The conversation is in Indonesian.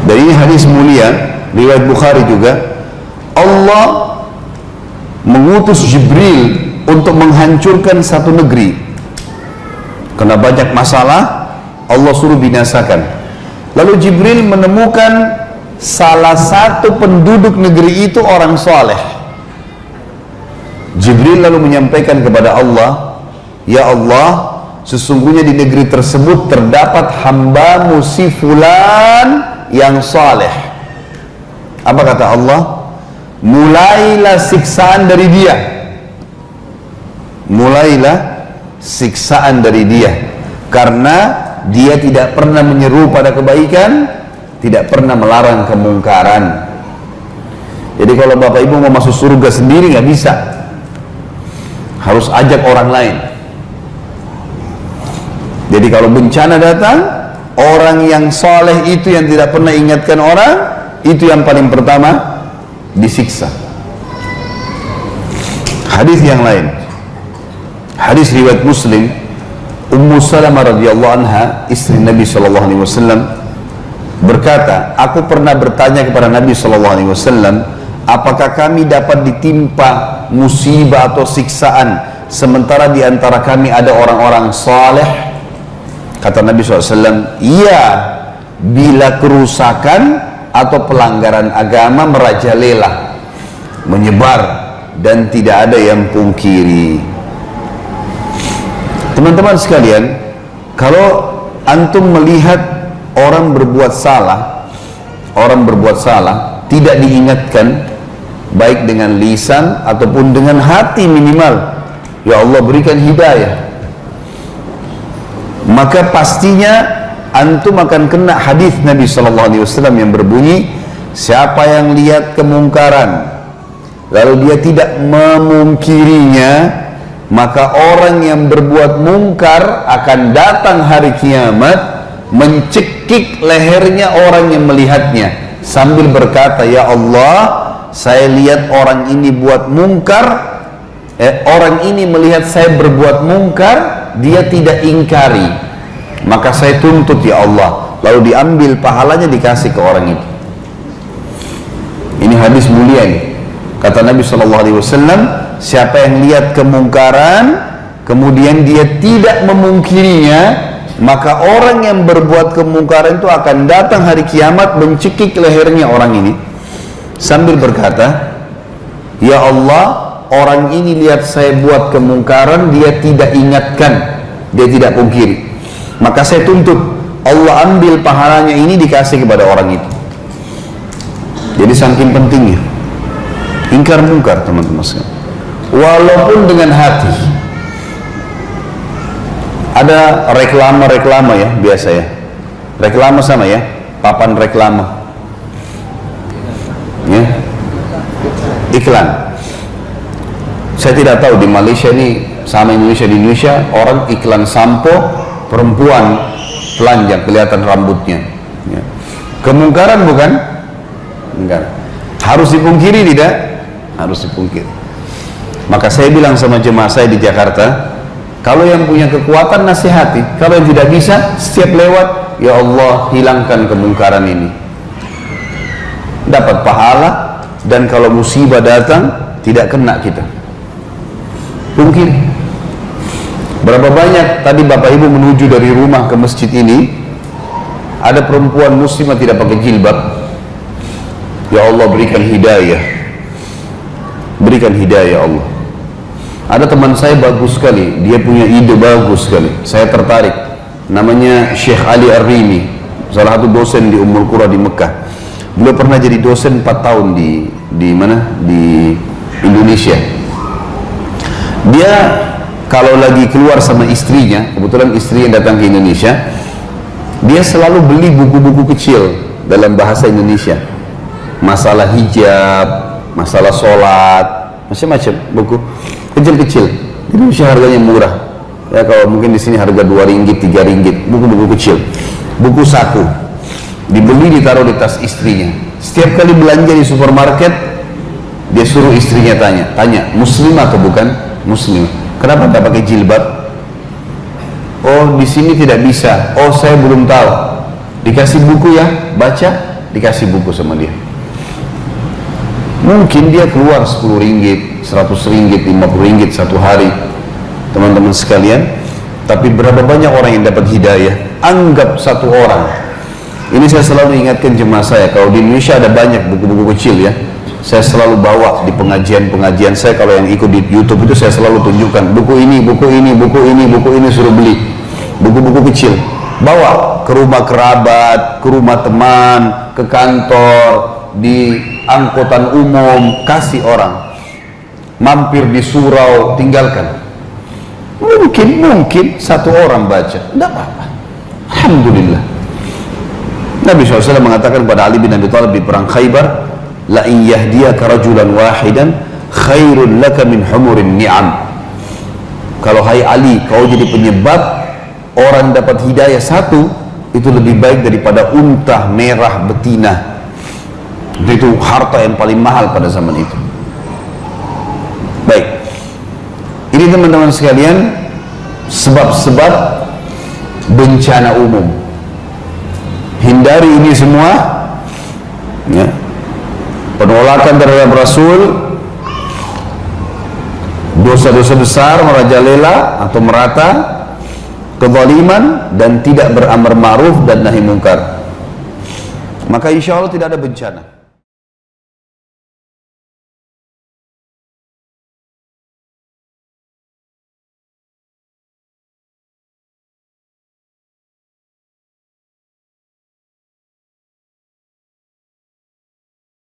Dan ini hadis mulia, riwayat Bukhari juga. Allah mengutus Jibril untuk menghancurkan satu negeri. Karena banyak masalah, Allah suruh binasakan. Lalu Jibril menemukan salah satu penduduk negeri itu orang soleh. Jibril lalu menyampaikan kepada Allah, ya Allah, sesungguhnya di negeri tersebut terdapat hambamu si fulan yang soleh. Apa kata Allah? Mulailah siksaan dari dia. Mulailah siksaan dari dia, karena dia tidak pernah menyeru pada kebaikan, tidak pernah melarang kemungkaran. Jadi kalau bapak ibu mau masuk surga sendiri nggak bisa, harus ajak orang lain. Jadi kalau bencana datang, orang yang soleh itu yang tidak pernah ingatkan orang, itu yang paling pertama disiksa. Hadis yang lain, hadis riwayat Muslim, Ummu Salamah radhiyallahu anha, istri Nabi sallallahu alaihi wasallam, berkata, aku pernah bertanya kepada Nabi sallallahu alaihi wasallam, apakah kami dapat ditimpa musibah atau siksaan sementara di antara kami ada orang-orang saleh? Kata Nabi SAW, iya, bila kerusakan atau pelanggaran agama merajalela, menyebar, dan tidak ada yang pungkiri. Teman-teman sekalian, kalau antum melihat orang berbuat salah, tidak diingatkan, baik dengan lisan ataupun dengan hati minimal, ya Allah berikan hidayah, maka pastinya antum akan kena hadis Nabi SAW yang berbunyi, siapa yang lihat kemungkaran lalu dia tidak memungkirinya, maka orang yang berbuat mungkar akan datang hari kiamat mencekik lehernya orang yang melihatnya sambil berkata, ya Allah, saya lihat orang ini buat mungkar, orang ini melihat saya berbuat mungkar, dia tidak ingkari, maka saya tuntut ya Allah. Lalu diambil pahalanya dikasih ke orang itu. Ini hadis mulia ini. Kata Nabi SAW, siapa yang lihat kemungkaran kemudian dia tidak memungkirinya, maka orang yang berbuat kemungkaran itu akan datang hari kiamat mencekik lehernya orang ini sambil berkata, ya Allah, orang ini lihat saya buat kemungkaran, dia tidak ingatkan, dia tidak pungkiri, maka saya tuntut Allah ambil pahalanya ini dikasih kepada orang itu. Jadi saking pentingnya ingkar mungkar, teman-teman sekalian, walaupun dengan hati. Ada reklama ya, biasa ya, reklama sama ya, papan reklama ya, iklan. Saya tidak tahu di Malaysia ini sama Indonesia. Di Indonesia orang iklan sampo perempuan telanjang kelihatan rambutnya ya. Kemungkaran bukan? Enggak. Harus dipungkiri tidak? Harus dipungkiri. Maka saya bilang sama jemaah saya di Jakarta, kalau yang punya kekuatan nasihati, kalau yang tidak bisa setiap lewat, ya Allah hilangkan kemungkaran ini, dapat pahala, dan kalau musibah datang tidak kena kita. Mungkin berapa banyak tadi bapak ibu menuju dari rumah ke masjid ini, ada perempuan muslimah tidak pakai jilbab, ya Allah berikan hidayah, berikan hidayah Allah. Ada teman saya bagus sekali, dia punya ide bagus sekali, saya tertarik, namanya Syekh Ali Ar-Rimi, salah satu dosen di Ummul Qura di Mekah. Beliau pernah jadi dosen 4 tahun di mana? Di Indonesia. Dia kalau lagi keluar sama istrinya, kebetulan istrinya datang ke Indonesia, dia selalu beli buku-buku kecil dalam bahasa Indonesia, masalah hijab, masalah sholat, macam-macam buku kecil-kecil. Di Indonesia harganya murah ya, kalau mungkin di sini harga 2 ringgit, 3 ringgit, buku-buku kecil, buku saku, dibeli ditaruh di tas istrinya. Setiap kali belanja di supermarket, dia suruh istrinya tanya muslim atau bukan muslim, kenapa tak pakai jilbab? Oh di sini tidak bisa, oh saya belum tahu. Dikasih buku ya, baca, dikasih buku sama dia. Mungkin dia keluar 10 ringgit, 100 ringgit, 50 ringgit satu hari, teman-teman sekalian. Tapi berapa banyak orang yang dapat hidayah? Anggap satu orang. Ini saya selalu ingatkan jemaah saya, kalau di Indonesia ada banyak buku-buku kecil ya, saya selalu bawa di pengajian-pengajian saya. Kalau yang ikut di YouTube itu saya selalu tunjukkan buku ini, buku ini, buku ini, buku ini, suruh beli buku-buku kecil, bawa ke rumah kerabat, ke rumah teman, ke kantor, di angkutan umum, kasih orang, mampir di surau, tinggalkan. Mungkin satu orang baca, tidak apa-apa, alhamdulillah. Nabi SAW mengatakan kepada Ali bin Abi Thalib di perang Khaybar, la in yahdiyaka rajulan wahidan khairun laka min humurin ni'am. Kalau hai Ali, kau jadi penyebab orang dapat hidayah satu, itu lebih baik daripada unta merah betina. Itu harta yang paling mahal pada zaman itu. Baik, ini teman-teman sekalian sebab-sebab bencana umum. Hindari ini semua ya. Penolakan terhadap Rasul, dosa-dosa besar merajalela atau merata, kezaliman, dan tidak beramar ma'ruf dan nahi mungkar. Maka insya Allah tidak ada bencana.